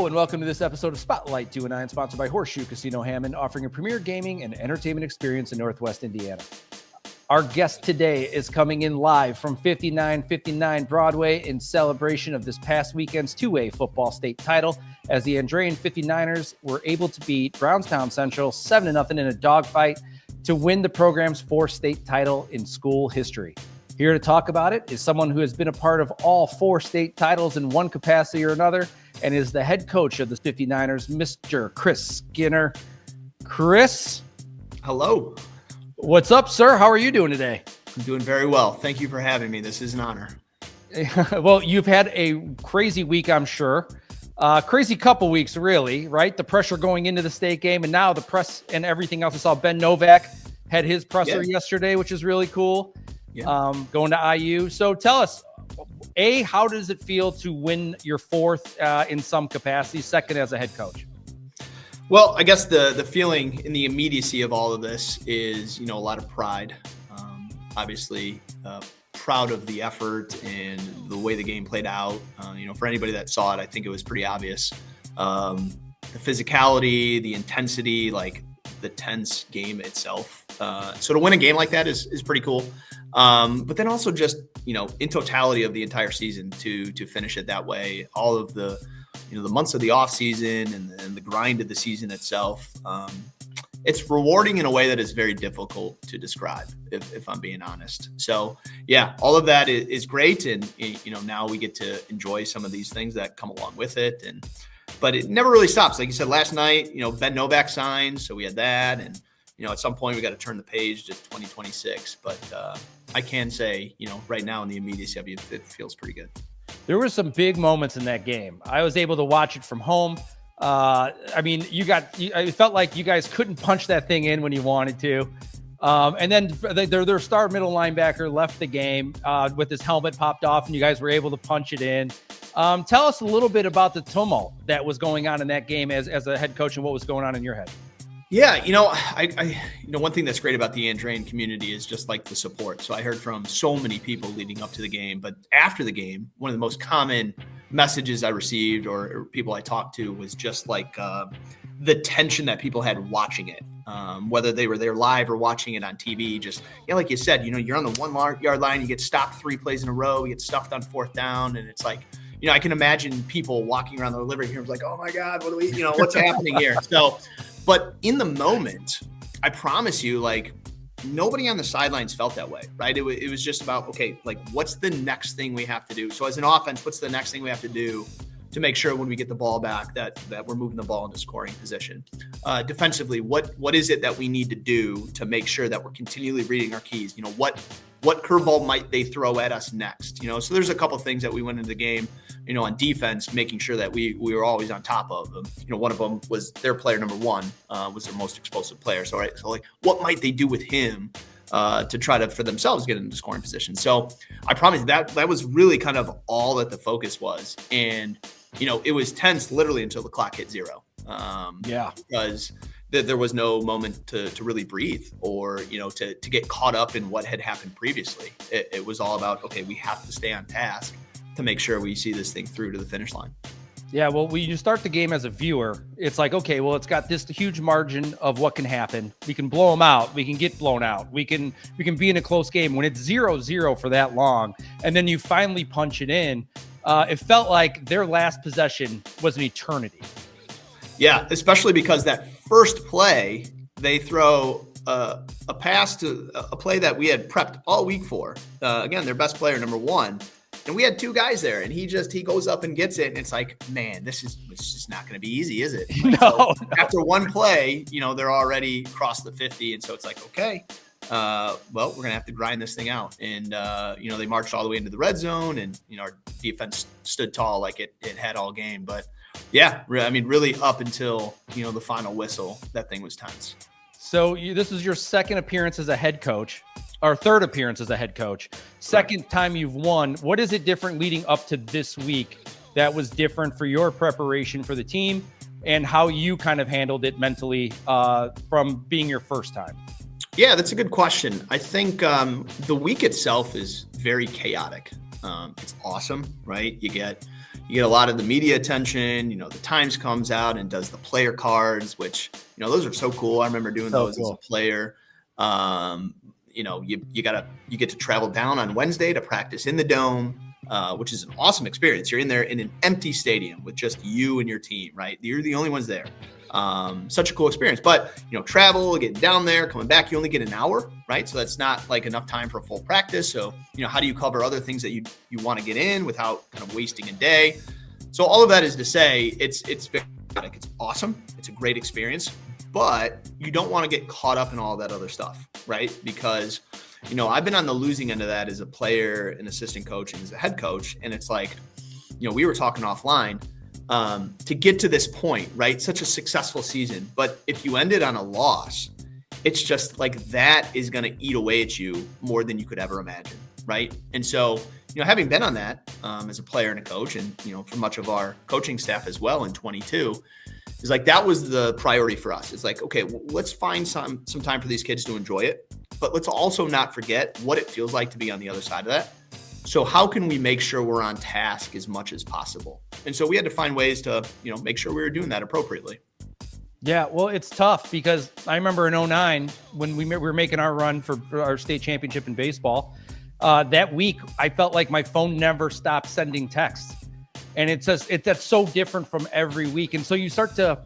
Hello and welcome to this episode of Spotlight 2-9, sponsored by Horseshoe Casino Hammond, offering a premier gaming and entertainment experience in Northwest Indiana. Our guest today is coming in live from 5959 Broadway in celebration of this past weekend's 2A football state title, as the Andrean 59ers were able to beat Brownstown Central 7-0 in a dogfight to win the program's fourth state title in school history. Here to talk about it is someone who has been a part of all four state titles in one capacity or another, and is the head coach of the 59ers, Mr. Chris Skinner. Chris? Hello. What's up, sir? How are you doing today? I'm doing very well. Thank you for having me. This is an honor. Well, you've had a crazy week, I'm sure. Crazy couple weeks, really, right? The pressure going into the state game, and now the press and everything else. I saw Ben Novak had his presser yesterday, which is really cool. Going to IU. So tell us, A, how does it feel to win your fourth in some capacity, second as a head coach? Well, I guess the feeling in the immediacy of all of this is, a lot of pride. Obviously, proud of the effort and the way the game played out. For anybody that saw it, I think it was pretty obvious. The physicality, the intensity, like the tense game itself. So to win a game like that is pretty cool. But then also just, in totality of the entire season to finish it that way, all of the, the months of the off season and the grind of the season itself, it's rewarding in a way that is very difficult to describe, if I'm being honest. So yeah, all of that is great. And, now we get to enjoy some of these things that come along with it. But it never really stops. Like you said, last night, Ben Novak signed, so we had that. And, at some point we got to turn the page to 2026. But I can say, right now in the immediacy of it, it feels pretty good. There were some big moments in that game. I was able to watch it from home. It felt like you guys couldn't punch that thing in when you wanted to. And then their star middle linebacker left the game with his helmet popped off, and you guys were able to punch it in. Tell us a little bit about the tumult that was going on in that game as a head coach and what was going on in your head. Yeah, one thing that's great about the Andrean community is just like the support. So I heard from so many people leading up to the game, but after the game, one of the most common messages I received or people I talked to was just like the tension that people had watching it, whether they were there live or watching it on TV. Just, like you said, you're on the 1 yard line, you get stopped 3 plays in a row, you get stuffed on 4th down, and it's like, I can imagine people walking around the living room like, oh my God, what's happening here? So, but in the moment, I promise you, like, nobody on the sidelines felt that way, right? It was just about, okay, like, what's the next thing we have to do? So as an offense, what's the next thing we have to do to make sure when we get the ball back that we're moving the ball into scoring position? Defensively, what is it that we need to do to make sure that we're continually reading our keys? What curveball might they throw at us next? So there's a couple of things that we went into the game, on defense, making sure that we were always on top of them. One of them was their player number 1 was their most explosive player. So like, what might they do with him to try to, for themselves, get into scoring position? So I promise that was really kind of all that the focus was. And, it was tense literally until the clock hit 0. Because there was no moment to really breathe or, to get caught up in what had happened previously. It was all about, okay, we have to stay on task to make sure we see this thing through to the finish line. Yeah, well, when you start the game as a viewer, it's like, okay, well, it's got this huge margin of what can happen. We can blow them out. We can get blown out. We can be in a close game. When it's 0-0 for that long, and then you finally punch it in, it felt like their last possession was an eternity. Yeah, especially because that first play, they throw a pass to a play that we had prepped all week for. Again, their best player, number 1. And we had 2 guys there, and he goes up and gets it, and it's like, man, this is just not going to be easy, is it? Like, no. After one play, they're already across the 50, and so it's like, okay, well, we're going to have to grind this thing out. And, they marched all the way into the red zone, and, our defense stood tall like it had all game. But, yeah, really up until, the final whistle, that thing was tense. So this is your second appearance as a head coach. Or third appearance as a head coach. Second time you've won. What is it different leading up to this week that was different for your preparation for the team and how you kind of handled it mentally from being your first time? Yeah, that's a good question. I think the week itself is very chaotic. It's awesome, right? You get you get a lot of the media attention. The Times comes out and does the player cards, which, those are so cool. I remember doing those as a player. You get to travel down on Wednesday to practice in the Dome, which is an awesome experience. You're in there in an empty stadium with just you and your team, right? You're the only ones there. Such a cool experience, but travel, getting down there, coming back, you only get an hour, right? So that's not like enough time for full practice. So, how do you cover other things that you want to get in without kind of wasting a day? So all of that is to say, it's very, it's awesome. It's a great experience, but you don't want to get caught up in all that other stuff, right? Because, I've been on the losing end of that as a player, an assistant coach, and as a head coach. And it's like, we were talking offline, to get to this point, right? Such a successful season. But if you ended on a loss, it's just like that is going to eat away at you more than you could ever imagine, right? And so, having been on that as a player and a coach, and, for much of our coaching staff as well in 22, is like that was the priority for us. It's like, okay, well, let's find some time for these kids to enjoy it, but let's also not forget what it feels like to be on the other side of that. So how can we make sure we're on task as much as possible? And so we had to find ways to, make sure we were doing that appropriately. Yeah, well, it's tough because I remember in 2009 when we were making our run for our state championship in baseball, that week, I felt like my phone never stopped sending texts. And that's so different from every week. And so you start to,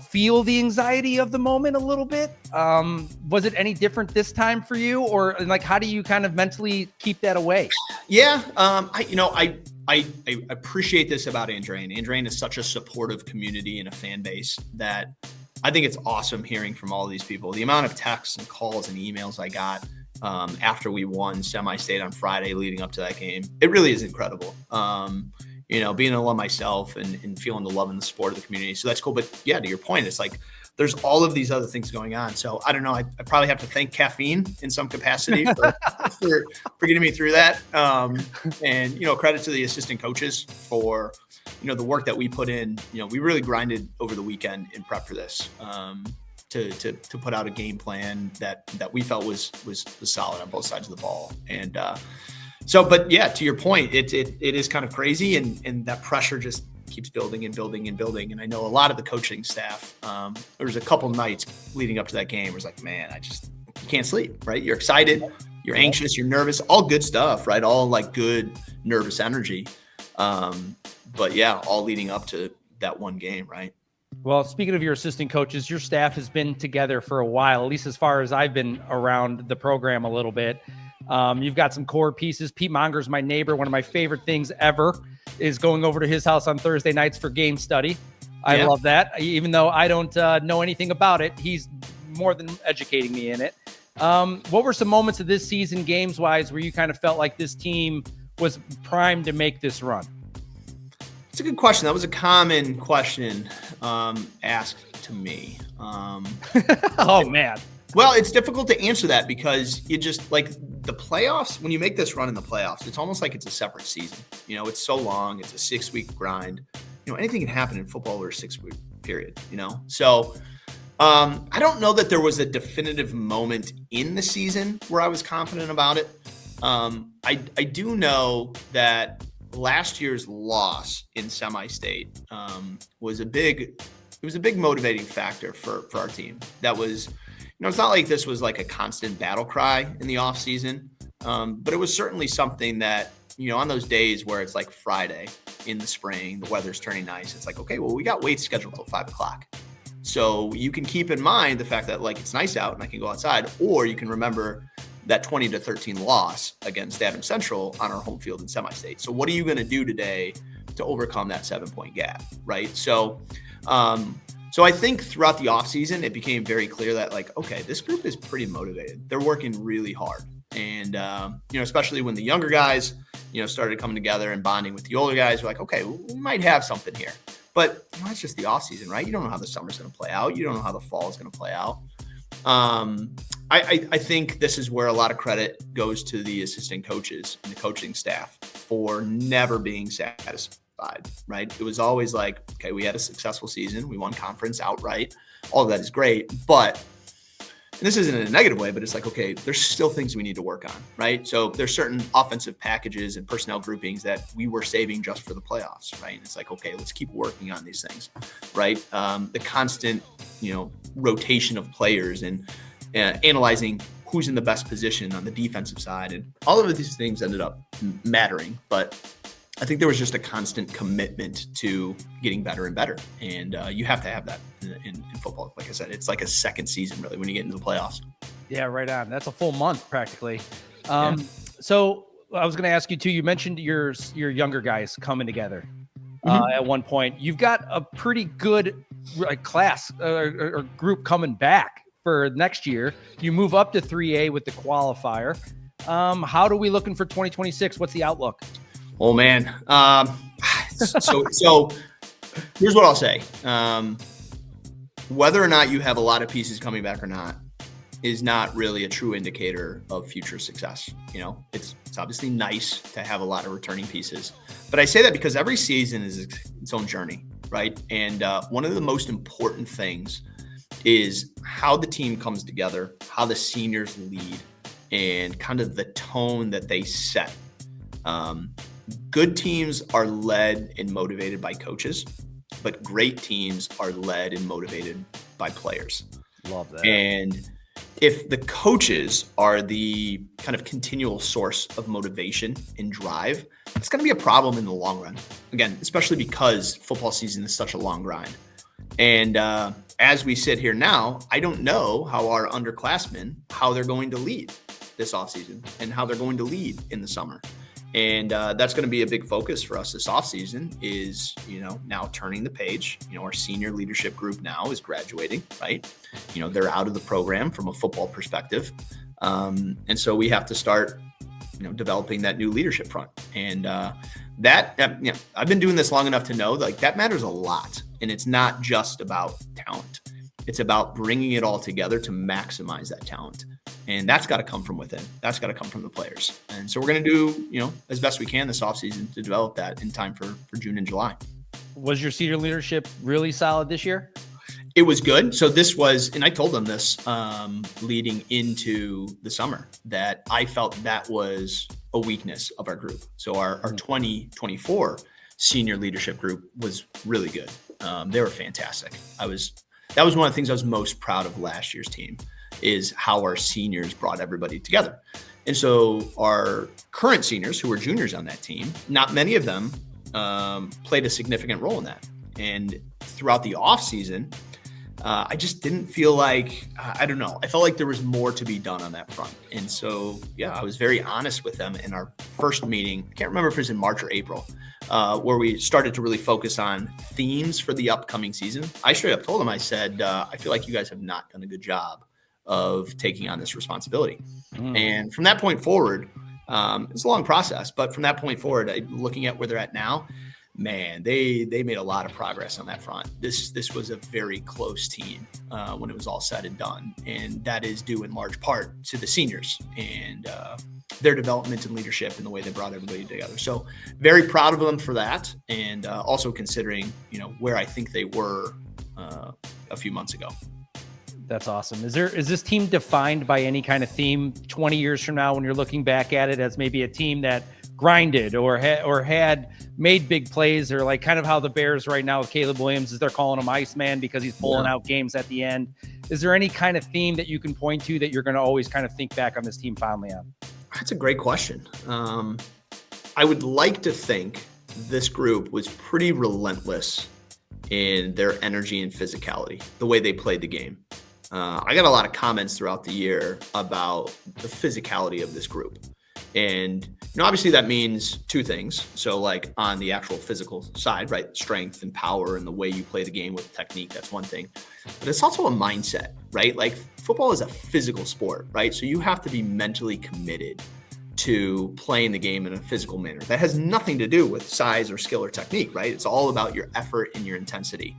feel the anxiety of the moment a little bit. Was it any different this time for you? Or like, how do you kind of mentally keep that away? Yeah. I appreciate this about Andrean. Andrean is such a supportive community and a fan base that I think it's awesome hearing from all of these people. The amount of texts and calls and emails I got after we won semi-state on Friday leading up to that game, it really is incredible. Being an alum myself and feeling the love in the sport of the community. So that's cool. But yeah, to your point, it's like there's all of these other things going on. So I don't know. I probably have to thank caffeine in some capacity for getting me through that. And credit to the assistant coaches for the work that we put in. We really grinded over the weekend in prep for this. To put out a game plan that we felt was solid on both sides of the ball. And but yeah, to your point, it is kind of crazy, and that pressure just keeps building and building and building. And I know a lot of the coaching staff, there was a couple nights leading up to that game, it was like, man, you can't sleep, right? You're excited, you're anxious, you're nervous, all good stuff, right? All like good nervous energy. But yeah, all leading up to that one game, right? Well, speaking of your assistant coaches, your staff has been together for a while, at least as far as I've been around the program a little bit. You've got some core pieces. Pete Monger's my neighbor. One of my favorite things ever is going over to his house on Thursday nights for game study. I love that. Even though I don't know anything about it, he's more than educating me in it. What were some moments of this season, games-wise, where you kind of felt like this team was primed to make this run? It's a good question. That was a common question asked to me. Oh, man. Well, it's difficult to answer that because you just like the playoffs. When you make this run in the playoffs, it's almost like it's a separate season. It's so long. It's a 6-week grind. Anything can happen in football over a 6-week period, So I don't know that there was a definitive moment in the season where I was confident about it. I do know that last year's loss in semi-state was a big motivating factor for our team. That was, it's not like this was like a constant battle cry in the off season, but it was certainly something that, on those days where it's like Friday in the spring, the weather's turning nice. It's like, okay, well, we got weights scheduled till 5:00. So you can keep in mind the fact that like it's nice out and I can go outside, or you can remember that 20-13 loss against Adams Central on our home field in semi-state. So what are you going to do today to overcome that 7-point gap, right? So I think throughout the offseason, it became very clear that like, okay, this group is pretty motivated. They're working really hard. And, especially when the younger guys, started coming together and bonding with the older guys, we're like, okay, we might have something here. But it's just the offseason, right? You don't know how the summer's going to play out. You don't know how the fall is going to play out. I think this is where a lot of credit goes to the assistant coaches and the coaching staff for never being satisfied, right? It was always like, okay, we had a successful season. We won conference outright. All of that is great. But this isn't in a negative way, but it's like, okay, there's still things we need to work on, right? So there's certain offensive packages and personnel groupings that we were saving just for the playoffs, right? And it's like, okay, let's keep working on these things, right? The constant, rotation of players and analyzing who's in the best position on the defensive side. And all of these things ended up mattering, but I think there was just a constant commitment to getting better and better. And you have to have that in football. Like I said, it's like a second season, really, when you get into the playoffs. Yeah, right on. That's a full month practically. So I was going to ask you too, you mentioned your younger guys coming together at one point. You've got a pretty good class or group coming back for next year. You move up to 3A with the qualifier. How are we looking for 2026? What's the outlook? Oh man. So here's what I'll say. Whether or not you have a lot of pieces coming back or not is not really a true indicator of future success. It's obviously nice to have a lot of returning pieces, but I say that because every season is its own journey, right? And one of the most important things is how the team comes together, how the seniors lead, and kind of the tone that they set. Good teams are led and motivated by coaches, but great teams are led and motivated by players. Love that. And if the coaches are the kind of continual source of motivation and drive, it's going to be a problem in the long run. Again, especially because football season is such a long grind. And as we sit here now, I don't know how our underclassmen, how they're going to lead this offseason and how they're going to lead in the summer. And that's going to be a big focus for us this offseason is, now turning the page. Our senior leadership group now is graduating, right? They're out of the program from a football perspective. And so we have to start, developing that new leadership front. And I've been doing this long enough to know that matters a lot. And it's not just about talent. It's about bringing it all together to maximize that talent. And that's got to come from within. That's got to come from the players. And so we're going to do, as best we can this offseason to develop that in time for June and July. Was your senior leadership really solid this year? It was good. So this was, and I told them this leading into the summer, that I felt that was a weakness of our group. So our 2024 senior leadership group was really good. They were fantastic. That was one of the things I was most proud of last year's team, is how our seniors brought everybody together. And so our current seniors who are juniors on that team, not many of them played a significant role in that. And throughout the off season, I just didn't feel like, I don't know, I felt like there was more to be done on that front. And so, I was very honest with them in our first meeting. I can't remember if it was in March or April, where we started to really focus on themes for the upcoming season. I straight up told them, I said, I feel like you guys have not done a good job of taking on this responsibility. And from that point forward, it's a long process, but from that point forward, looking at where they're at now, man, they made a lot of progress on that front. This was a very close team when it was all said and done. And that is due in large part to the seniors and their development and leadership and the way they brought everybody together. So very proud of them for that. And also considering, where I think they were a few months ago. That's awesome. Is this team defined by any kind of theme 20 years from now when you're looking back at it as maybe a team that grinded or had made big plays, or like kind of how the Bears right now with Caleb Williams is they're calling him Iceman because he's pulling out games at the end? Is there any kind of theme that you can point to that you're going to always kind of think back on this team fondly on? That's a great question. I would like to think this group was pretty relentless in their energy and physicality, the way they played the game. I got a lot of comments throughout the year about the physicality of this group. And, obviously that means two things. So like on the actual physical side, right? Strength and power and the way you play the game with technique, that's one thing. But it's also a mindset, right? Like football is a physical sport, right? So you have to be mentally committed to playing the game in a physical manner. That has nothing to do with size or skill or technique, right? It's all about your effort and your intensity.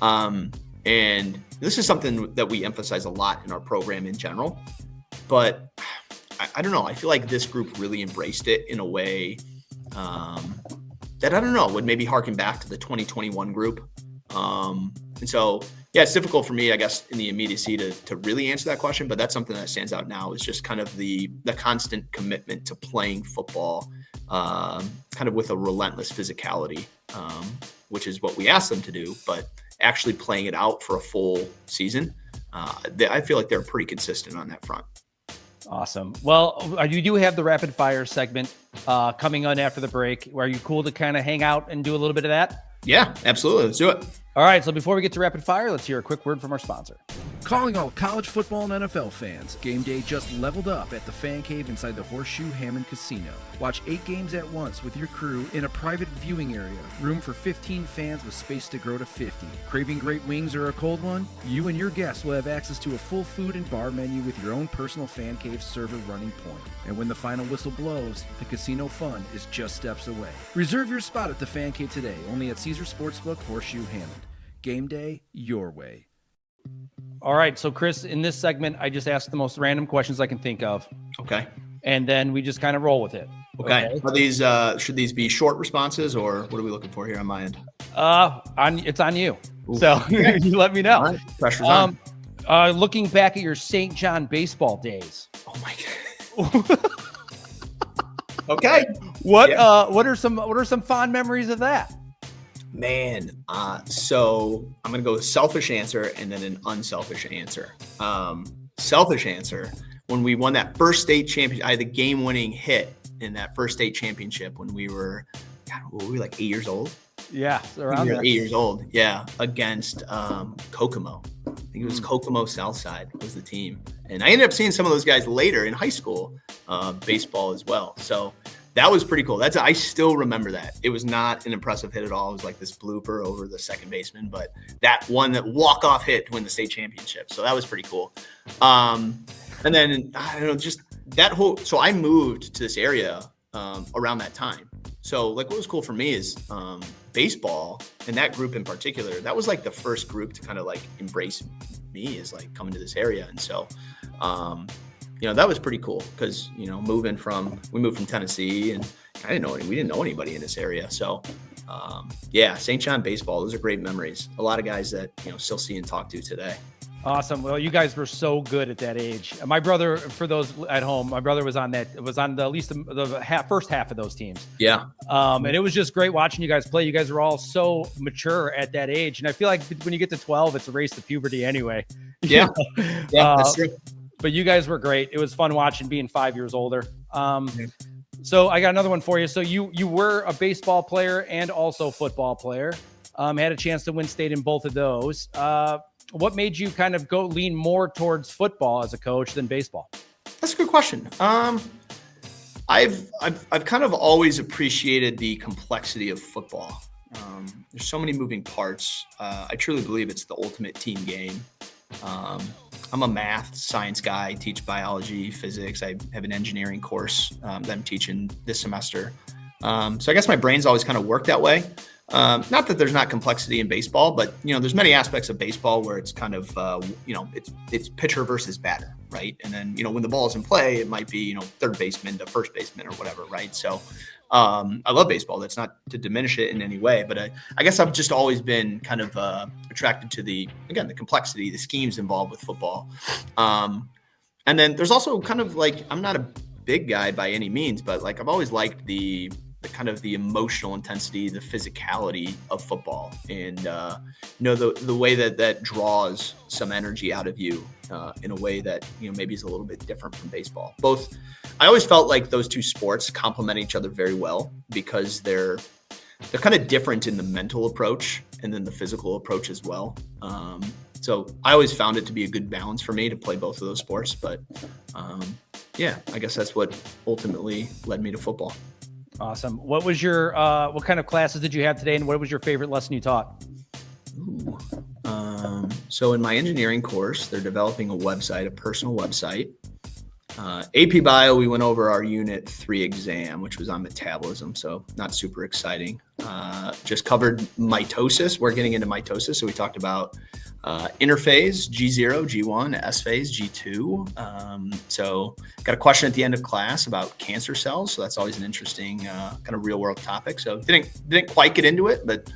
And this is something that we emphasize a lot in our program in general, but I don't know. I feel like this group really embraced it in a way that, I don't know, would maybe harken back to the 2021 group And so, yeah, it's difficult for me, I guess, in the immediacy to really answer that question. But that's something that stands out now is just kind of the constant commitment to playing football, kind of with a relentless physicality, which is what we asked them to do. But actually playing it out for a full season, I feel like they're pretty consistent on that front. Awesome. Well, you do have the rapid fire segment coming on after the break. Are you cool to kind of hang out and do a little bit of that? Yeah, absolutely. Let's do it. All right. So before we get to rapid fire, let's hear a quick word from our sponsor. Calling all college football and NFL fans, game day just leveled up at the Fan Cave inside the Horseshoe Hammond Casino. Watch 8 games at once with your crew in a private viewing area. Room for 15 fans with space to grow to 50. Craving great wings or a cold one? You and your guests will have access to a full food and bar menu with your own personal Fan Cave server running point. And when the final whistle blows, the casino fun is just steps away. Reserve your spot at the Fan Cave today, only at Caesars Sportsbook, Horseshoe Hammond. Game day, your way. All right. So, Chris, in this segment, I just ask the most random questions I can think of. Okay. And then we just kind of roll with it. Okay. Are these should these be short responses, or what are we looking for here on my end? It's on you. Oof. So you let me know. Right. Pressure's on. Looking back at your St. John baseball days. Oh my God. Okay. What are some fond memories of that? Man, so I'm gonna go with selfish answer and then an unselfish answer. Selfish answer, when we won that first state championship, I had the game-winning hit in that first state championship when we were like 8 years old? Yeah, around there. 8 years old, yeah, against Kokomo. I think it was Kokomo Southside was the team. And I ended up seeing some of those guys later in high school, baseball as well. So that was pretty cool. I still remember that. It was not an impressive hit at all. It was like this blooper over the second baseman, but that walk-off hit to win the state championship. So that was pretty cool. And then, I don't know, just that whole – so I moved to this area around that time. So, like, what was cool for me is baseball, and that group in particular, that was, like, the first group to kind of, like, embrace me as, like, coming to this area. And so that was pretty cool because, we moved from Tennessee and we didn't know anybody in this area. So, St. John baseball, those are great memories. A lot of guys that, still see and talk to today. Awesome. Well, you guys were so good at that age. My brother, for those at home, was on at least the first half of those teams. Yeah. And it was just great watching you guys play. You guys were all so mature at that age. And I feel like when you get to 12, it's a race to puberty anyway. Yeah. Yeah, that's true. But you guys were great. It was fun watching being 5 years older. So I got another one for you. So you were a baseball player and also football player. Had a chance to win state in both of those. What made you kind of lean more towards football as a coach than baseball? That's a good question. I've kind of always appreciated the complexity of football. There's so many moving parts. I truly believe it's the ultimate team game. I'm a math science guy. I teach biology, physics. I have an engineering course that I'm teaching this semester. So I guess my brain's always kind of worked that way. Not that there's not complexity in baseball, but there's many aspects of baseball where it's kind of it's pitcher versus batter, right? And then when the ball is in play, it might be third baseman to first baseman or whatever, right? So I love baseball. That's not to diminish it in any way, but I guess I've just always been kind of attracted to the complexity, the schemes involved with football. And then there's also kind of like, I'm not a big guy by any means, but like I've always liked the kind of the emotional intensity, the physicality of football, and the way that draws some energy out of you in a way that maybe is a little bit different from baseball. I always felt like those two sports complement each other very well because they're kind of different in the mental approach and then the physical approach as well. So I always found it to be a good balance for me to play both of those sports. But I guess that's what ultimately led me to football. Awesome. What was your what kind of classes did you have today, and what was your favorite lesson you taught? Ooh. So in my engineering course, they're developing a website, a personal website. AP Bio, we went over our Unit 3 exam, which was on metabolism, so not super exciting. Just covered mitosis. We're getting into mitosis, so we talked about interphase, G0, G1, S phase, G2. So got a question at the end of class about cancer cells. So that's always an interesting kind of real world topic. So didn't quite get into it, but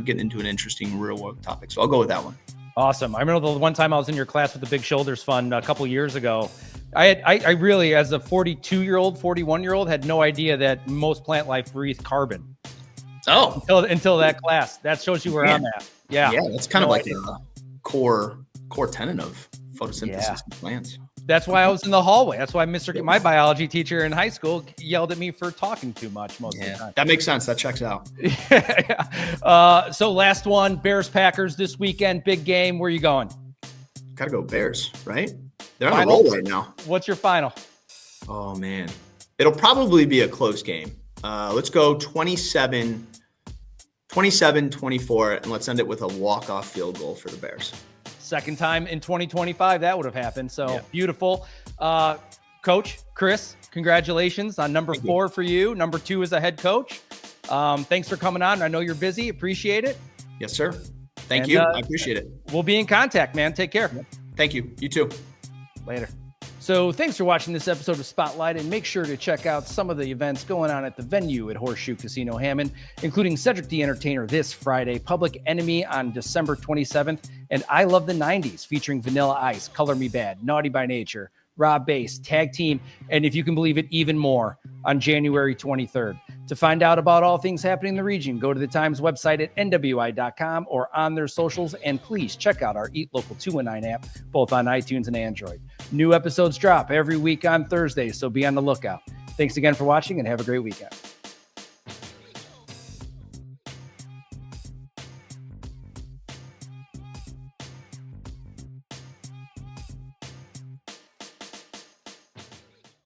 getting into an interesting real world topic. So I'll go with that one. Awesome. I remember the one time I was in your class with the Big Shoulders Fund a couple years ago. I really, as a 42-year-old, 41-year-old, had no idea that most plant life breathe carbon. Oh, Until that class. That shows you where I'm at. Yeah. Yeah, that's kind of like a core tenet of photosynthesis in plants. That's why I was in the hallway. That's why my biology teacher in high school yelled at me for talking too much most of the time. That makes sense. That checks out. So last one, Bears-Packers this weekend. Big game. Where are you going? Gotta go Bears, right? They're on a roll right now. What's your final? Oh, man. It'll probably be a close game. Let's go 27-24, and let's end it with a walk-off field goal for the Bears. Second time in 2025 that would have happened. So beautiful. Coach Chris, congratulations on number 4 for you. Number 2 as a head coach. Thanks for coming on. I know you're busy. Appreciate it. Yes, sir. Thank you. I appreciate it. We'll be in contact, man. Take care. Thank you. You too. Later. So thanks for watching this episode of Spotlight, and make sure to check out some of the events going on at the venue at Horseshoe Casino Hammond, including Cedric the Entertainer this Friday, Public Enemy on December 27th, and I Love the 90s featuring Vanilla Ice, Color Me Bad, Naughty by Nature, Rob Bass, Tag Team, and if you can believe it, even more on January 23rd. To find out about all things happening in the region, go to the Times website at nwi.com or on their socials, and please check out our Eat Local 219 app, both on iTunes and Android. New episodes drop every week on Thursdays, so be on the lookout. Thanks again for watching, and have a great weekend.